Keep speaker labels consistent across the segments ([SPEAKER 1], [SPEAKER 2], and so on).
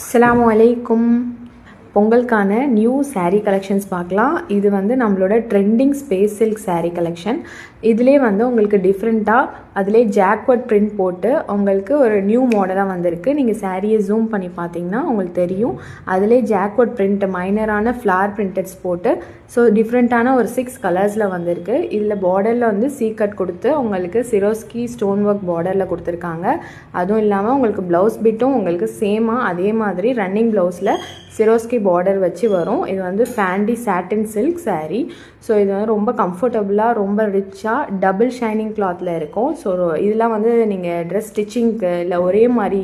[SPEAKER 1] அஸ்ஸலாமு அலைக்கும். பொங்கலுக்கான new saree collections பார்க்கலாம். இது வந்து நம்மளோட trending space silk saree collection. இதிலே வந்து உங்களுக்கு டிஃப்ரெண்ட்டாக அதிலே ஜாக்வர்ட் பிரிண்ட் போட்டு உங்களுக்கு ஒரு நியூ மாடலாக வந்திருக்கு. நீங்கள் சாரியை ஜூம் பண்ணி பார்த்தீங்கன்னா உங்களுக்கு தெரியும். அதிலே ஜாக்வர்ட் பிரிண்ட் மைனரான ஃப்ளார் பிரிண்டட்ஸ் போட்டு ஸோ டிஃப்ரெண்ட்டான ஒரு 6 கலர்ஸில் வந்திருக்கு. இதில் பார்டரில் வந்து சீக்கட் கொடுத்து உங்களுக்கு சிரோஸ்கி ஸ்டோன் ஒர்க் பார்டரில் கொடுத்துருக்காங்க. அதுவும் இல்லாமல் உங்களுக்கு ப்ளவுஸ் பிட்டும் உங்களுக்கு சேமாக அதே மாதிரி ரன்னிங் ப்ளவுஸில் சிரோஸ்கி பார்டர் வச்சு வரும். இது வந்து ஃபேண்டி சாட்டின் சில்க் saree. ஸோ இது வந்து ரொம்ப கம்ஃபர்டபுளாக ரொம்ப ரிச்சாக டபுள் ஷைனிங் கிளாத்தில் இருக்கும். ஸோ இதெல்லாம் வந்து நீங்கள் ட்ரெஸ் ஸ்டிச்சிங்க்கு இல்லை ஒரே மாதிரி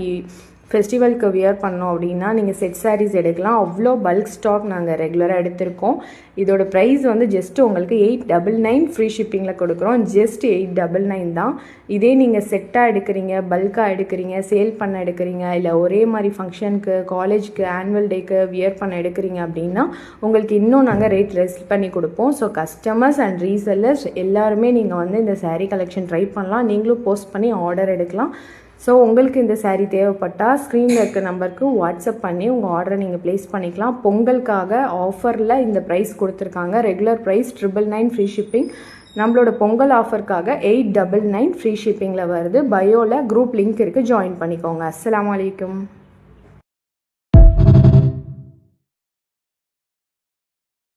[SPEAKER 1] ஃபெஸ்டிவலுக்கு வியர் பண்ணோம் அப்படின்னா நீங்கள் செட் சாரீஸ் எடுக்கலாம். அவ்வளோ பல்க் ஸ்டாக் நாங்கள் ரெகுலராக எடுத்திருக்கோம். இதோட ப்ரைஸ் வந்து ஜஸ்ட்டு உங்களுக்கு 899 ஃப்ரீ ஷிப்பிங்கில் கொடுக்குறோம். ஜஸ்ட் 899 தான். இதே நீங்கள் செட்டாக எடுக்கிறீங்க, பல்காக எடுக்கிறீங்க, சேல் பண்ண எடுக்கிறீங்க, இல்லை ஒரே மாதிரி ஃபங்க்ஷனுக்கு, காலேஜ்க்கு, ஆனுவல் டேக்கு வியர் பண்ண எடுக்கிறீங்க அப்படின்னா உங்களுக்கு இன்னும் நாங்கள் ரேட் ரெஸ்ட் பண்ணி கொடுப்போம். ஸோ கஸ்டமர்ஸ் அண்ட் ரீசெல்லர்ஸ் எல்லாருமே நீங்கள் வந்து இந்த saree கலெக்ஷன் ட்ரை பண்ணலாம். நீங்களும் போஸ்ட் பண்ணி ஆர்டர் எடுக்கலாம். ஸோ உங்களுக்கு இந்த saree தேவைப்பட்டால் ஸ்க்ரீனில் இருக்க நம்பருக்கு வாட்ஸ்அப் பண்ணி உங்கள் ஆர்டரை நீங்கள் ப்ளேஸ் பண்ணிக்கலாம். பொங்கலுக்காக ஆஃபரில் இந்த ப்ரைஸ் கொடுத்துருக்காங்க. Regular price 999 free shipping. நம்மளோட பொங்கல் ஆஃபருக்காக 899 ஃப்ரீ ஷிப்பிங்கில் வருது. பயோவில் குரூப் லிங்க் இருக்குது, ஜாயின் பண்ணிக்கோங்க. அஸ்ஸலாமு அலைக்கும்.